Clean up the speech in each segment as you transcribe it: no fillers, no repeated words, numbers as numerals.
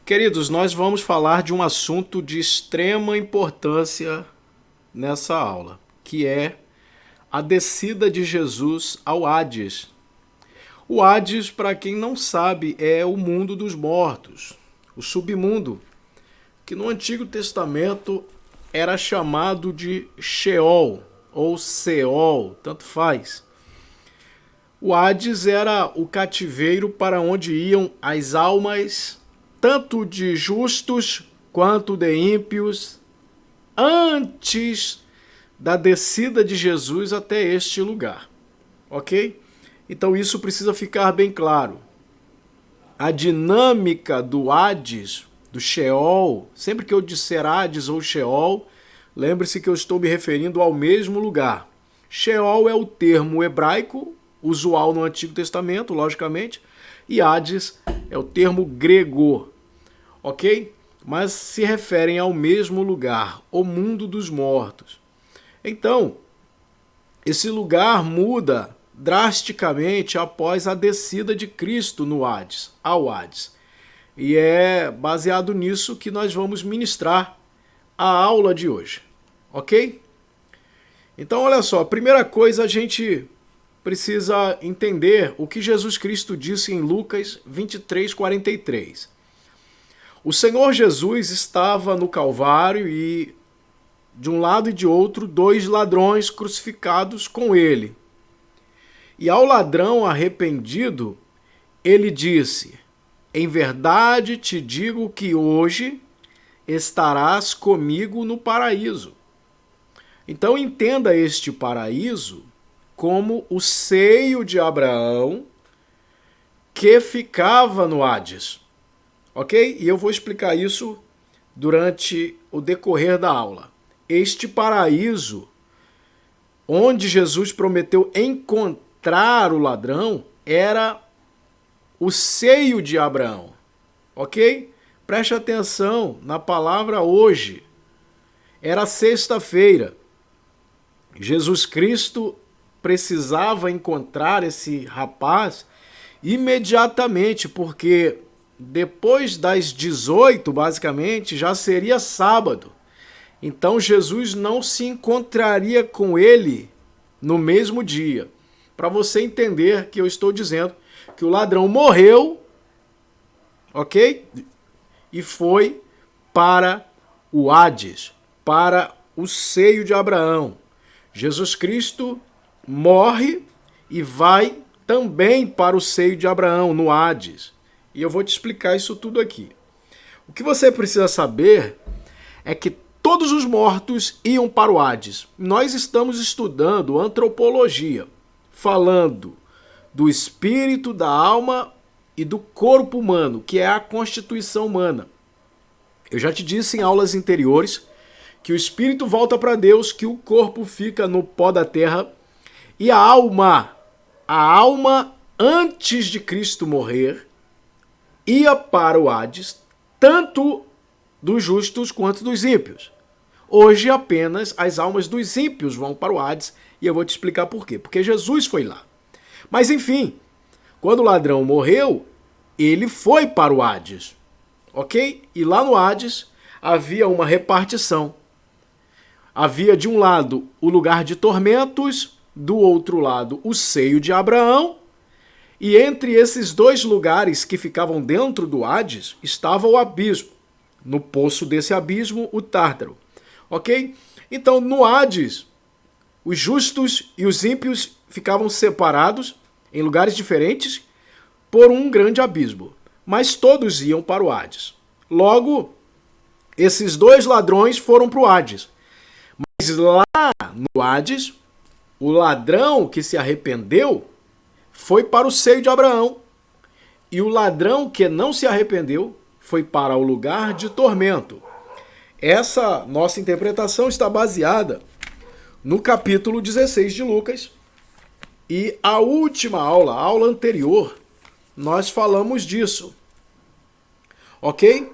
Queridos, nós vamos falar de um assunto de extrema importância nessa aula, que é a descida de Jesus ao Hades. O Hades, para quem não sabe, é o mundo dos mortos, o submundo, que no Antigo Testamento era chamado de Sheol ou Seol, tanto faz. O Hades era o cativeiro para onde iam as almas, tanto de justos quanto de ímpios, antes da descida de Jesus até este lugar. Ok? Então isso precisa ficar bem claro. A dinâmica do Hades, do Sheol, sempre que eu disser Hades ou Sheol, lembre-se que eu estou me referindo ao mesmo lugar. Sheol é o termo hebraico, usual no Antigo Testamento, logicamente, e Hades é o termo grego, ok? Mas se referem ao mesmo lugar, o mundo dos mortos. Então, esse lugar muda drasticamente após a descida de Cristo no Hades, ao Hades. E é baseado nisso que nós vamos ministrar a aula de hoje, ok? Então, olha só, a primeira coisa a gente precisa entender o que Jesus Cristo disse em Lucas 23:43. O Senhor Jesus estava no Calvário e, de um lado e de outro, dois ladrões crucificados com ele. E ao ladrão arrependido, ele disse: em verdade te digo que hoje estarás comigo no paraíso. Então entenda este paraíso como o seio de Abraão que ficava no Hades. Ok? E eu vou explicar isso durante o decorrer da aula. Este paraíso, onde Jesus prometeu encontrar o ladrão, era o seio de Abraão. Ok? Preste atenção na palavra hoje. Era sexta-feira. Jesus Cristo precisava encontrar esse rapaz imediatamente, porque depois das 18, basicamente, já seria sábado. Então Jesus não se encontraria com ele no mesmo dia. Para você entender que eu estou dizendo que o ladrão morreu, ok? E foi para o Hades, para o seio de Abraão. Jesus Cristo morre e vai também para o seio de Abraão, no Hades. E eu vou te explicar isso tudo aqui. O que você precisa saber é que todos os mortos iam para o Hades. Nós estamos estudando antropologia, falando do espírito, da alma e do corpo humano, que é a constituição humana. Eu já te disse em aulas anteriores que o espírito volta para Deus, que o corpo fica no pó da terra e a alma antes de Cristo morrer, ia para o Hades, tanto dos justos quanto dos ímpios. Hoje apenas as almas dos ímpios vão para o Hades e eu vou te explicar por quê. Porque Jesus foi lá. Mas enfim, quando o ladrão morreu, ele foi para o Hades, ok? E lá no Hades havia uma repartição. Havia de um lado o lugar de tormentos, do outro lado o seio de Abraão, e entre esses dois lugares que ficavam dentro do Hades estava o abismo. No poço desse abismo, o Tártaro. Ok? Então, no Hades, os justos e os ímpios ficavam separados em lugares diferentes por um grande abismo. Mas todos iam para o Hades. Logo, esses dois ladrões foram para o Hades. Mas lá no Hades, o ladrão que se arrependeu foi para o seio de Abraão. E o ladrão que não se arrependeu foi para o lugar de tormento. Essa nossa interpretação está baseada no capítulo 16 de Lucas. E a última aula, a aula anterior, nós falamos disso. Ok?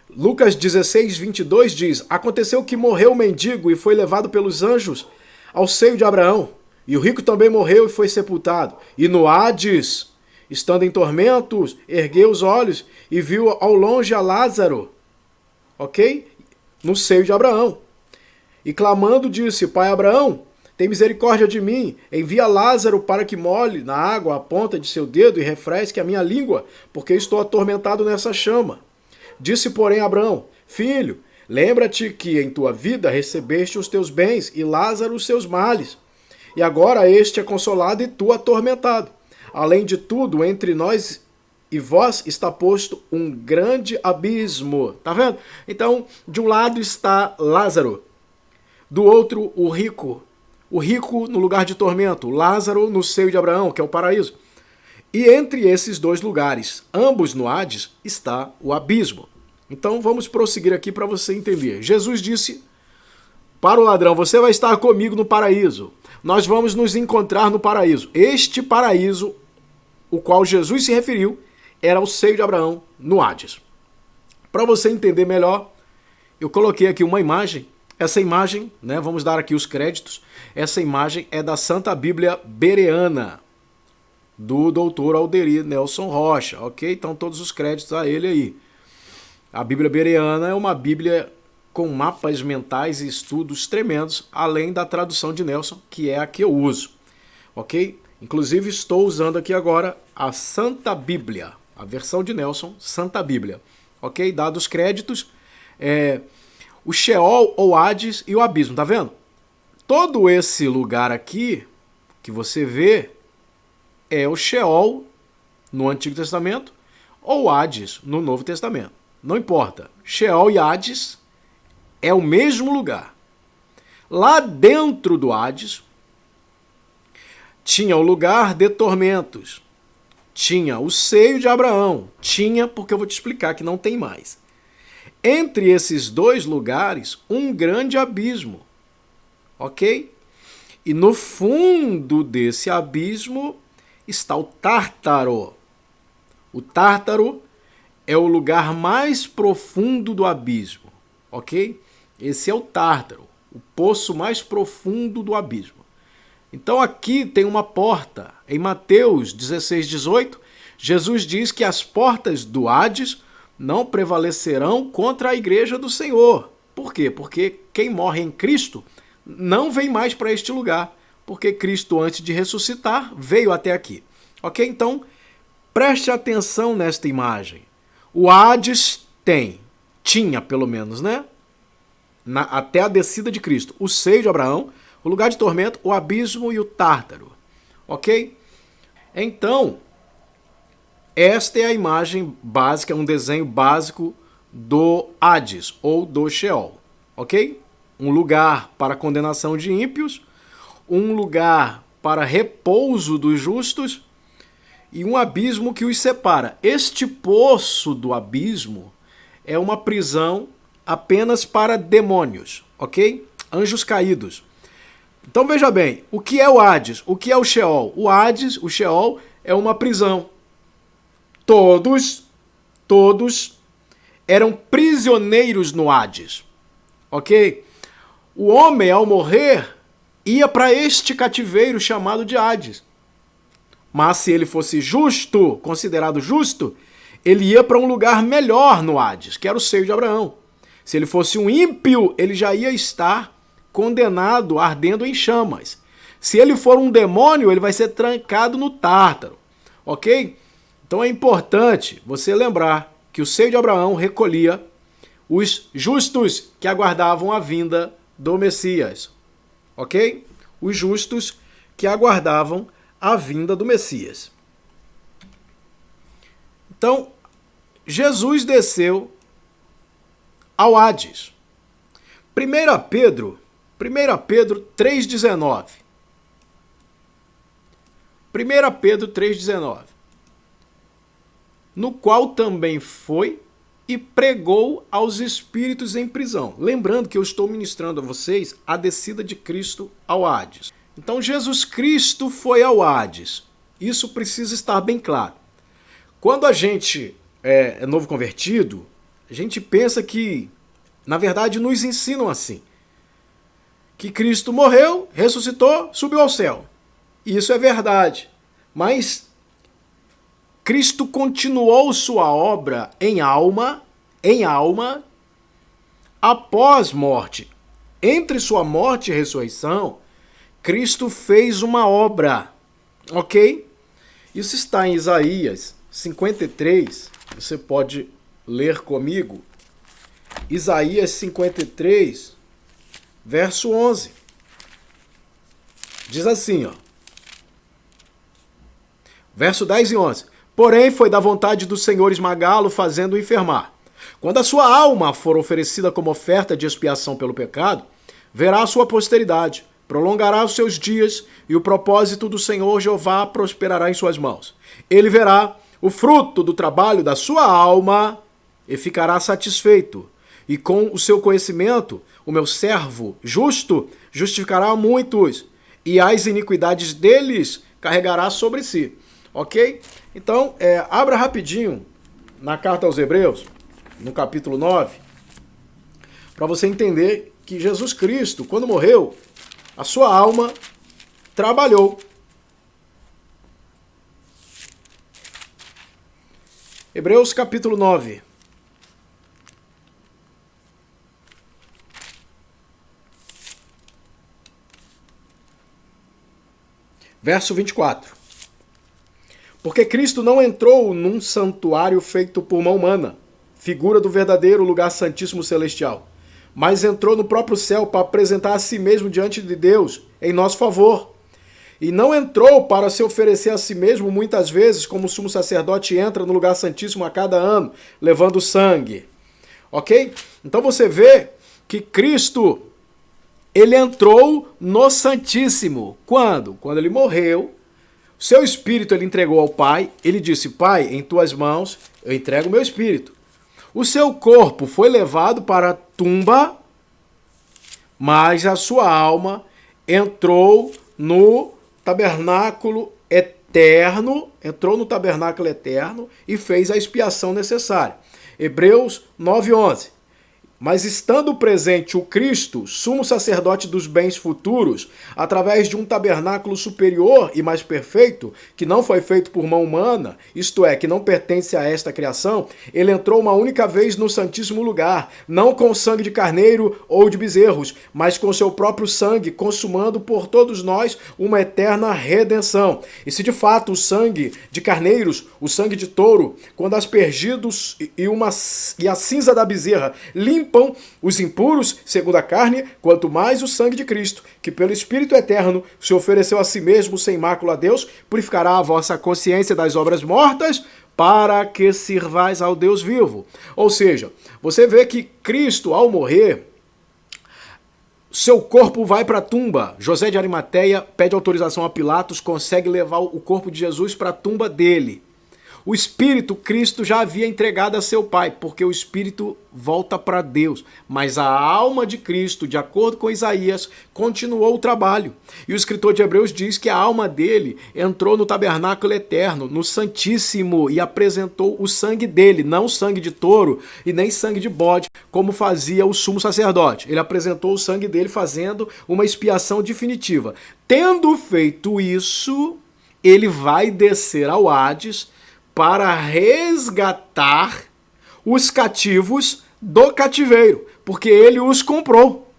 Lucas 16, 22 diz: aconteceu que morreu o mendigo e foi levado pelos anjos ao seio de Abraão. E o rico também morreu e foi sepultado. E no Hades estando em tormentos, ergueu os olhos e viu ao longe a Lázaro, ok? No seio de Abraão. E clamando disse, Pai Abraão, tem misericórdia de mim, envia Lázaro para que molhe na água a ponta de seu dedo e refresque a minha língua, porque estou atormentado nessa chama. Disse, porém, Abraão, filho, lembra-te que em tua vida recebeste os teus bens e Lázaro os seus males. E agora este é consolado e tu atormentado. Além de tudo, entre nós e vós está posto um grande abismo. Tá vendo? Então, de um lado está Lázaro, do outro o rico. O rico no lugar de tormento, Lázaro no seio de Abraão, que é o paraíso. E entre esses dois lugares, ambos no Hades, está o abismo. Então vamos prosseguir aqui para você entender. Jesus disse para o ladrão, você vai estar comigo no paraíso. Nós vamos nos encontrar no paraíso. Este paraíso, o qual Jesus se referiu, era o seio de Abraão no Hades. Para você entender melhor, eu coloquei aqui uma imagem. Essa imagem, né, vamos dar aqui os créditos, essa imagem é da Santa Bíblia Bereana, do doutor Alderir Nelson Rocha, ok? Então todos os créditos a ele aí. A Bíblia Bereana é uma Bíblia com mapas mentais e estudos tremendos, além da tradução de Nelson, que é a que eu uso, ok? Inclusive estou usando aqui agora a Santa Bíblia, a versão de Nelson, Santa Bíblia, ok? Dados os créditos, o Sheol ou Hades e o abismo, tá vendo? Todo esse lugar aqui que você vê é o Sheol no Antigo Testamento ou Hades no Novo Testamento. Não importa. Sheol e Hades é o mesmo lugar. Lá dentro do Hades tinha o lugar de tormentos. Tinha o seio de Abraão. Tinha, porque eu vou te explicar que não tem mais. Entre esses dois lugares, um grande abismo, ok? E no fundo desse abismo está o Tártaro. O Tártaro é o lugar mais profundo do abismo, ok? Esse é o Tártaro, o poço mais profundo do abismo. Então aqui tem uma porta. Em Mateus 16:18, Jesus diz que as portas do Hades não prevalecerão contra a igreja do Senhor. Por quê? Porque quem morre em Cristo não vem mais para este lugar, porque Cristo, antes de ressuscitar, veio até aqui. Ok? Então, preste atenção nesta imagem. O Hades tinha pelo menos, né? Até a descida de Cristo, o seio de Abraão, o lugar de tormento, o abismo e o Tártaro. Ok? Então, esta é a imagem básica, um desenho básico do Hades ou do Sheol, ok? Um lugar para condenação de ímpios, um lugar para repouso dos justos e um abismo que os separa. Este poço do abismo é uma prisão apenas para demônios, ok? Anjos caídos. Então veja bem, o que é o Hades? O que é o Sheol? O Hades, o Sheol, é uma prisão. Todos eram prisioneiros no Hades, ok? O homem, ao morrer, ia para este cativeiro chamado de Hades. Mas se ele fosse justo, considerado justo, ele ia para um lugar melhor no Hades, que era o seio de Abraão. Se ele fosse um ímpio, ele já ia estar condenado, ardendo em chamas. Se ele for um demônio, ele vai ser trancado no Tártaro, ok? Então é importante você lembrar que o seio de Abraão recolhia os justos que aguardavam a vinda do Messias, ok? Os justos que aguardavam a vinda do Messias. Então, Jesus desceu ao Hades. 1 Pedro 3,19. 1 Pedro 3,19. No qual também foi e pregou aos espíritos em prisão. Lembrando que eu estou ministrando a vocês a descida de Cristo ao Hades. Então Jesus Cristo foi ao Hades. Isso precisa estar bem claro. Quando a gente é novo convertido, a gente pensa que, na verdade, nos ensinam assim. Que Cristo morreu, ressuscitou, subiu ao céu. Isso é verdade. Mas Cristo continuou sua obra em alma, após morte. Entre sua morte e ressurreição, Cristo fez uma obra, ok? Isso está em Isaías 53, você pode ler comigo. Isaías 53, verso 11. Diz assim, ó. Verso 10 e 11. Porém, foi da vontade do Senhor esmagá-lo, fazendo-o enfermar. Quando a sua alma for oferecida como oferta de expiação pelo pecado, verá a sua posteridade, prolongará os seus dias, e o propósito do Senhor Jeová prosperará em suas mãos. Ele verá o fruto do trabalho da sua alma e ficará satisfeito. E com o seu conhecimento, o meu servo justo justificará muitos, e as iniquidades deles carregará sobre si. Ok? Então, abra rapidinho na carta aos Hebreus, no capítulo 9, para você entender que Jesus Cristo, quando morreu, a sua alma trabalhou. Hebreus capítulo 9. Verso 24. Porque Cristo não entrou num santuário feito por mão humana, figura do verdadeiro lugar santíssimo celestial, mas entrou no próprio céu para apresentar a si mesmo diante de Deus em nosso favor. E não entrou para se oferecer a si mesmo muitas vezes, como o sumo sacerdote entra no lugar santíssimo a cada ano, levando sangue. Ok? Então você vê que Cristo, ele entrou no Santíssimo. Quando? Quando ele morreu, seu espírito ele entregou ao Pai, ele disse, Pai, em tuas mãos eu entrego o meu espírito. O seu corpo foi levado para a tumba, mas a sua alma entrou no tabernáculo eterno, e fez a expiação necessária. Hebreus 9:11. Mas estando presente o Cristo, sumo sacerdote dos bens futuros, através de um tabernáculo superior e mais perfeito, que não foi feito por mão humana, isto é, que não pertence a esta criação, ele entrou uma única vez no Santíssimo Lugar, não com sangue de carneiro ou de bezerros, mas com seu próprio sangue, consumando por todos nós uma eterna redenção. E se de fato o sangue de carneiros, o sangue de touro, quando aspergidos e a cinza da bezerra limpam os impuros, segundo a carne, quanto mais o sangue de Cristo, que pelo Espírito Eterno se ofereceu a si mesmo sem mácula a Deus, purificará a vossa consciência das obras mortas, para que sirvais ao Deus vivo. Ou seja, você vê que Cristo, ao morrer, seu corpo vai para a tumba. José de Arimateia pede autorização a Pilatos, consegue levar o corpo de Jesus para a tumba dele. O Espírito, Cristo já havia entregado a seu Pai, porque o Espírito volta para Deus. Mas a alma de Cristo, de acordo com Isaías, continuou o trabalho. E o escritor de Hebreus diz que a alma dele entrou no tabernáculo eterno, no Santíssimo, e apresentou o sangue dele, não sangue de touro e nem sangue de bode, como fazia o sumo sacerdote. Ele apresentou o sangue dele fazendo uma expiação definitiva. Tendo feito isso, ele vai descer ao Hades para resgatar os cativos do cativeiro, porque ele os comprou.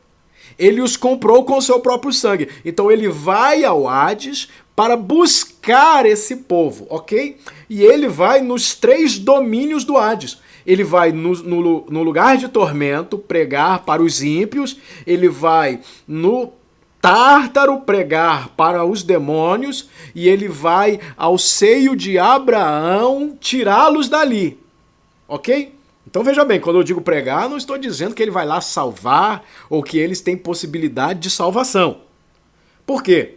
Ele os comprou com o seu próprio sangue. Então ele vai ao Hades para buscar esse povo, ok? E ele vai nos 3 domínios do Hades. Ele vai no lugar de tormento pregar para os ímpios, ele vai no Tártaro pregar para os demônios, e ele vai ao seio de Abraão tirá-los dali, ok? Então veja bem, quando eu digo pregar, não estou dizendo que ele vai lá salvar ou que eles têm possibilidade de salvação. Por quê?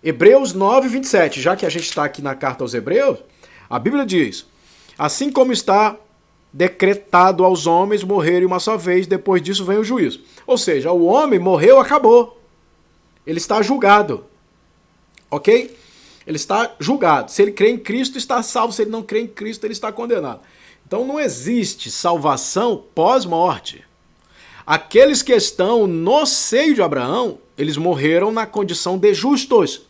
Hebreus 9:27, já que a gente está aqui na carta aos Hebreus, a Bíblia diz, assim como está decretado aos homens morrerem uma só vez, depois disso vem o juízo. Ou seja, o homem morreu, acabou. Ele está julgado, ok? Ele está julgado. Se ele crê em Cristo, está salvo. Se ele não crê em Cristo, ele está condenado. Então não existe salvação pós-morte. Aqueles que estão no seio de Abraão, eles morreram na condição de justos.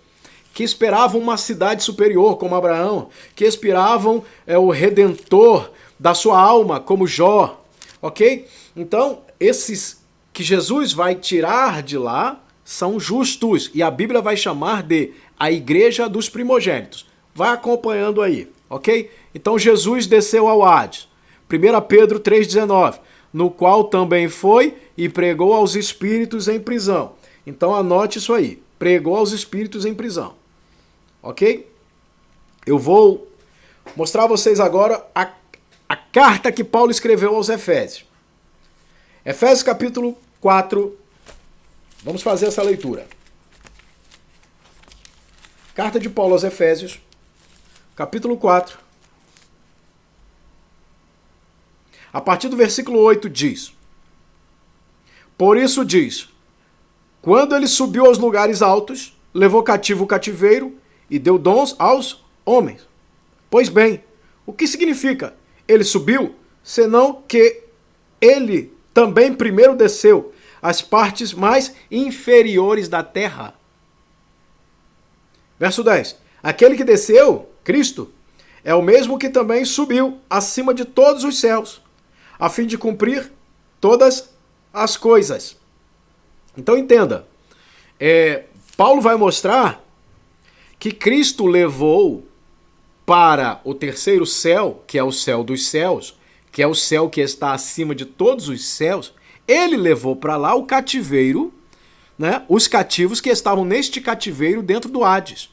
que esperavam uma cidade superior, como Abraão, que esperavam o Redentor da sua alma, como Jó, ok? Então, esses que Jesus vai tirar de lá são justos, e a Bíblia vai chamar de a igreja dos primogênitos. Vai acompanhando aí, ok? Então, Jesus desceu ao Hades. 1 Pedro 3,19, no qual também foi e pregou aos espíritos em prisão. Então, anote isso aí. Pregou aos espíritos em prisão. Ok? Eu vou mostrar a vocês agora a carta que Paulo escreveu aos Efésios. Efésios capítulo 4. Vamos fazer essa leitura. Carta de Paulo aos Efésios, capítulo 4. A partir do versículo 8 diz: por isso diz, quando ele subiu aos lugares altos, levou cativo o cativeiro e deu dons aos homens. Pois bem, o que significa ele subiu, senão que ele também primeiro desceu às partes mais inferiores da terra? Verso 10. Aquele que desceu, Cristo, é o mesmo que também subiu acima de todos os céus, a fim de cumprir todas as coisas. Então entenda, Paulo vai mostrar que Cristo levou para o terceiro céu, que é o céu dos céus, que é o céu que está acima de todos os céus, ele levou para lá o cativeiro, né, os cativos que estavam neste cativeiro dentro do Hades.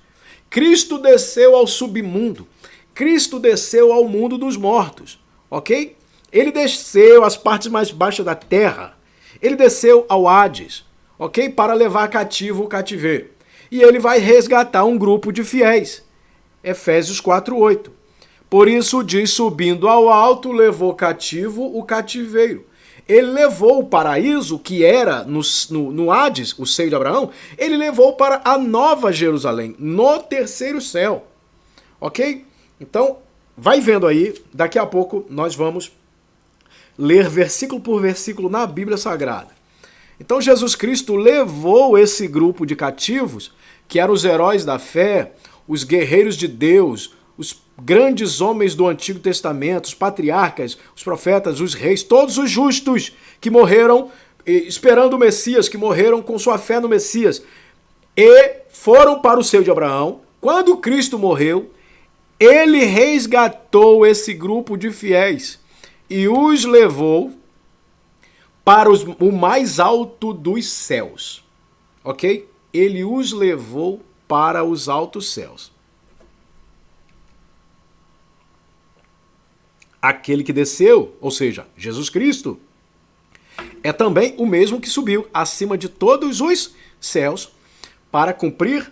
Cristo desceu ao submundo, Cristo desceu ao mundo dos mortos, ok? Ele desceu às partes mais baixas da terra, ele desceu ao Hades, ok? Para levar cativo o cativeiro. E ele vai resgatar um grupo de fiéis. Efésios 4:8. Por isso diz, subindo ao alto, levou cativo o cativeiro. Ele levou o paraíso, que era no Hades, o seio de Abraão, ele levou para a Nova Jerusalém, no terceiro céu. Ok? Então, vai vendo aí, daqui a pouco nós vamos ler versículo por versículo na Bíblia Sagrada. Então Jesus Cristo levou esse grupo de cativos, que eram os heróis da fé, os guerreiros de Deus, os grandes homens do Antigo Testamento, os patriarcas, os profetas, os reis, todos os justos que morreram esperando o Messias, que morreram com sua fé no Messias, e foram para o seio de Abraão. Quando Cristo morreu, ele resgatou esse grupo de fiéis e os levou para o mais alto dos céus, ok? Ele os levou para os altos céus. Aquele que desceu, ou seja, Jesus Cristo, é também o mesmo que subiu acima de todos os céus para cumprir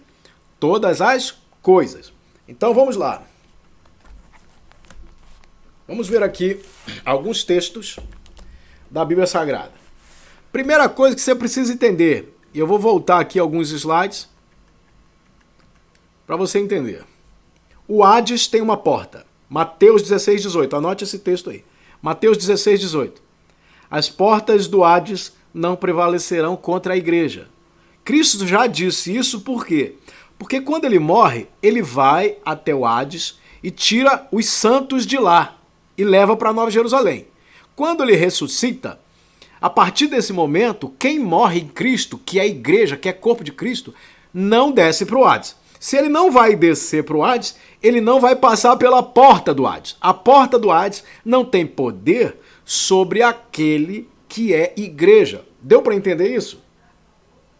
todas as coisas. Então vamos lá. Vamos ver aqui alguns textos da Bíblia Sagrada. Primeira coisa que você precisa entender, e eu vou voltar aqui alguns slides para você entender. O Hades tem uma porta. Mateus 16:18. Anote esse texto aí. Mateus 16:18. As portas do Hades não prevalecerão contra a igreja. Cristo já disse isso por quê? Porque quando ele morre, ele vai até o Hades e tira os santos de lá e leva para Nova Jerusalém. Quando ele ressuscita, a partir desse momento, quem morre em Cristo, que é a igreja, que é corpo de Cristo, não desce para o Hades. Se ele não vai descer para o Hades, ele não vai passar pela porta do Hades. A porta do Hades não tem poder sobre aquele que é igreja. Deu para entender isso?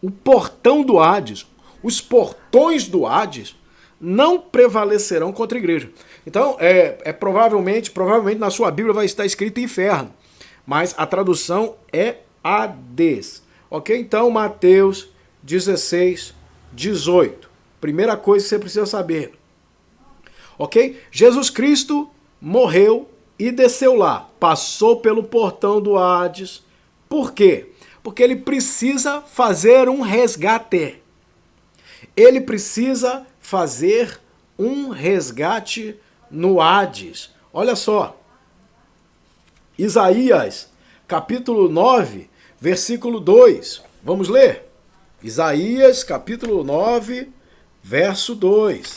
O portão do Hades, os portões do Hades, não prevalecerão contra a igreja. Então, provavelmente na sua Bíblia vai estar escrito inferno, mas a tradução é Hades. Ok? Então, Mateus 16:18. Primeira coisa que você precisa saber. Ok? Jesus Cristo morreu e desceu lá. Passou pelo portão do Hades. Por quê? Porque ele precisa fazer um resgate. Ele precisa fazer um resgate no Hades. Olha só. Isaías, capítulo 9, versículo 2. Vamos ler? Isaías, capítulo 9, Verso 2.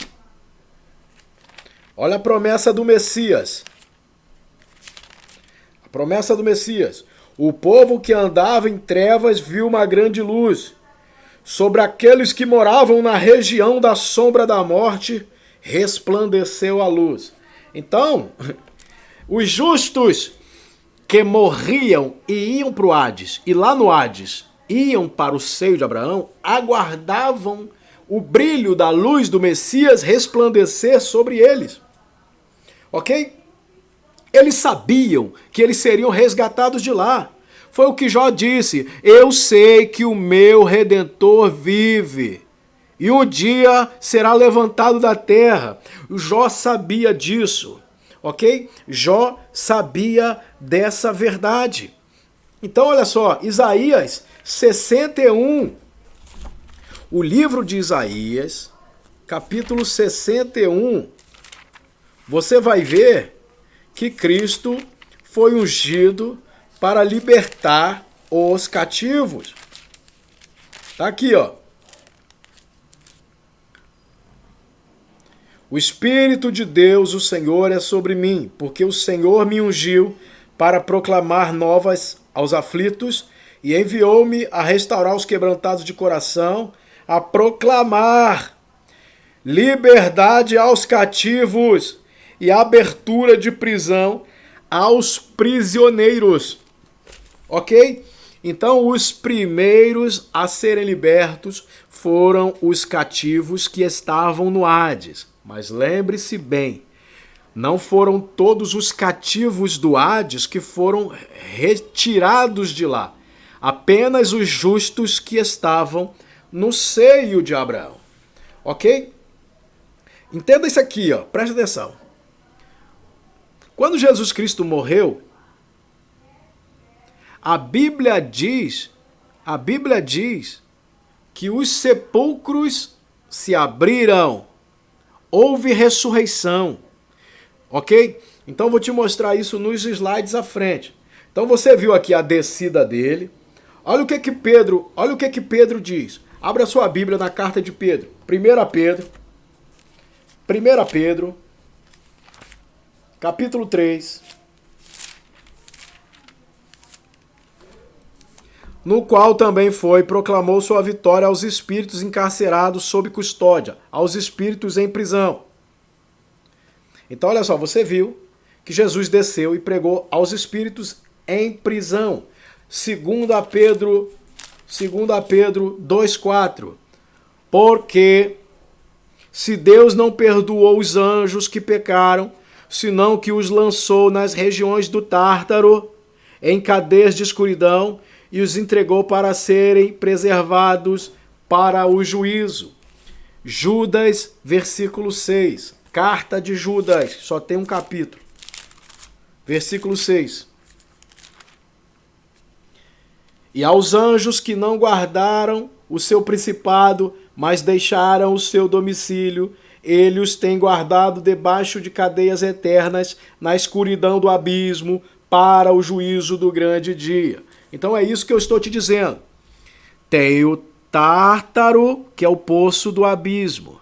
Olha a promessa do Messias. A promessa do Messias. O povo que andava em trevas viu uma grande luz. Sobre aqueles que moravam na região da sombra da morte, resplandeceu a luz. Então, os justos que morriam e iam para o Hades, e lá no Hades iam para o seio de Abraão, aguardavam o brilho da luz do Messias resplandecer sobre eles. Ok? Eles sabiam que eles seriam resgatados de lá. Foi o que Jó disse: eu sei que o meu Redentor vive e um dia será levantado da terra. Jó sabia disso, ok? Jó sabia dessa verdade. Então, olha só, Isaías 61, o livro de Isaías, capítulo 61, você vai ver que Cristo foi ungido para libertar os cativos. Tá aqui, ó. O Espírito de Deus, o Senhor, é sobre mim, porque o Senhor me ungiu para proclamar novas aos aflitos e enviou-me a restaurar os quebrantados de coração, a proclamar liberdade aos cativos e abertura de prisão aos prisioneiros. Ok? Então, os primeiros a serem libertos foram os cativos que estavam no Hades. Mas lembre-se bem, não foram todos os cativos do Hades que foram retirados de lá. Apenas os justos que estavam no seio de Abraão. Ok? Entenda isso aqui, ó. Presta atenção. Quando Jesus Cristo morreu, a Bíblia diz que os sepulcros se abriram, houve ressurreição, ok? Então vou te mostrar isso nos slides à frente. Então você viu aqui a descida dele. Olha o que Pedro diz. Abra a sua Bíblia na carta de Pedro. 1 Pedro, capítulo 3. No qual também proclamou sua vitória aos espíritos encarcerados sob custódia, aos espíritos em prisão. Então, olha só, você viu que Jesus desceu e pregou aos espíritos em prisão. 2 Pedro 2,4. Porque se Deus não perdoou os anjos que pecaram, senão que os lançou nas regiões do Tártaro, em cadeias de escuridão, e os entregou para serem preservados para o juízo. Judas, versículo 6. Carta de Judas, só tem um capítulo. Versículo 6. E aos anjos que não guardaram o seu principado, mas deixaram o seu domicílio, ele os tem guardado debaixo de cadeias eternas, na escuridão do abismo, para o juízo do grande dia. Então é isso que eu estou te dizendo. Tem o Tártaro, que é o poço do abismo.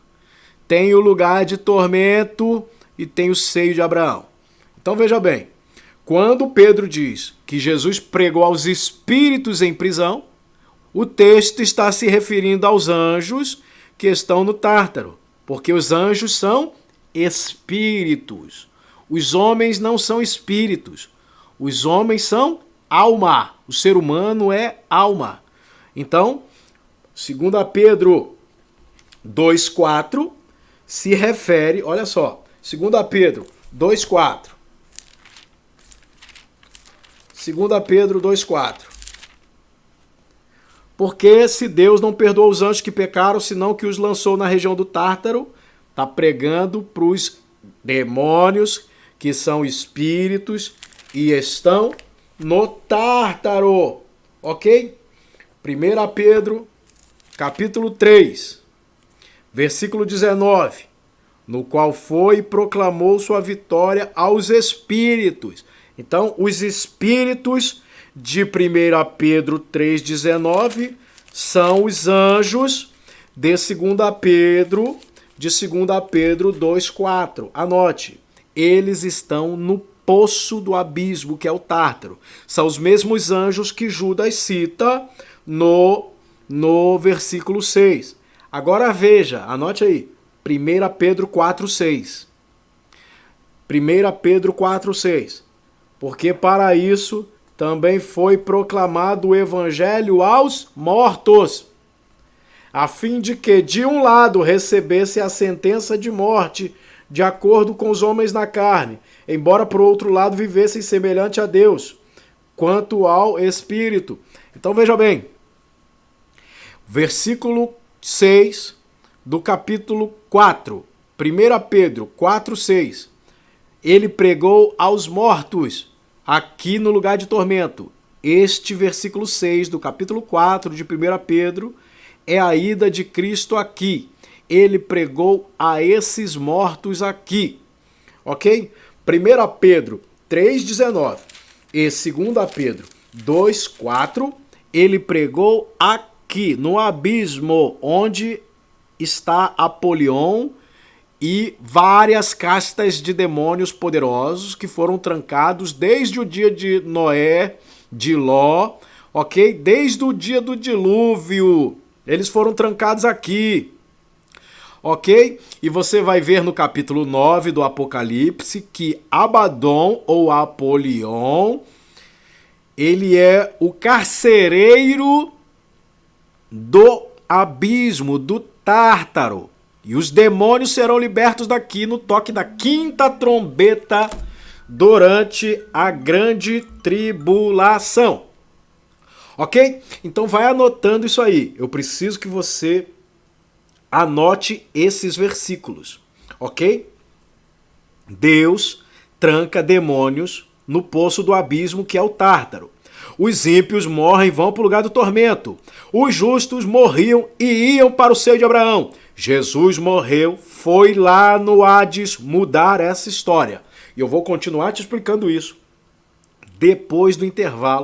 Tem o lugar de tormento e tem o seio de Abraão. Então veja bem, quando Pedro diz que Jesus pregou aos espíritos em prisão, o texto está se referindo aos anjos que estão no Tártaro, porque os anjos são espíritos. Os homens não são espíritos. Os homens são alma. O ser humano é alma. Então, 2 Pedro 2,4 se refere, olha só, 2 Pedro 2,4. 2 Pedro 2,4. Porque se Deus não perdoou os anjos que pecaram, senão que os lançou na região do Tártaro, está pregando para os demônios, que são espíritos, e estão no Tártaro, ok? 1 Pedro, capítulo 3, versículo 19, no qual foi e proclamou sua vitória aos espíritos. Então, os espíritos de 1 Pedro 3,19 são os anjos de 2 Pedro, 2 Pedro 2,4. Anote, eles estão no poço do abismo, que é o Tártaro. São os mesmos anjos que Judas cita no versículo 6. Agora veja, anote aí, 1 Pedro 4,6. 1 Pedro 4,6. Porque para isso também foi proclamado o evangelho aos mortos, a fim de que, de um lado, recebesse a sentença de morte, de acordo com os homens na carne, embora por outro lado vivessem semelhante a Deus, quanto ao Espírito. Então veja bem, versículo 6 do capítulo 4, 1 Pedro 4,6. Ele pregou aos mortos, aqui no lugar de tormento. Este versículo 6 do capítulo 4 de 1 Pedro é a ida de Cristo aqui. Ele pregou a esses mortos aqui. Ok? 1 Pedro 3,19 e 2 Pedro 2,4, ele pregou aqui, no abismo, onde está Apolion e várias castas de demônios poderosos que foram trancados desde o dia de Noé, de Ló, ok? Desde o dia do dilúvio, eles foram trancados aqui, ok? E você vai ver no capítulo 9 do Apocalipse que Abaddon ou Apolion, ele é o carcereiro do abismo, do Tártaro. E os demônios serão libertos daqui no toque da quinta trombeta durante a grande tribulação. Ok? Então vai anotando isso aí. Eu preciso que você anote esses versículos. Ok? Deus tranca demônios no poço do abismo, que é o Tártaro. Os ímpios morrem e vão para o lugar do tormento. Os justos morriam e iam para o seio de Abraão. Jesus morreu, foi lá no Hades mudar essa história. E eu vou continuar te explicando isso depois do intervalo.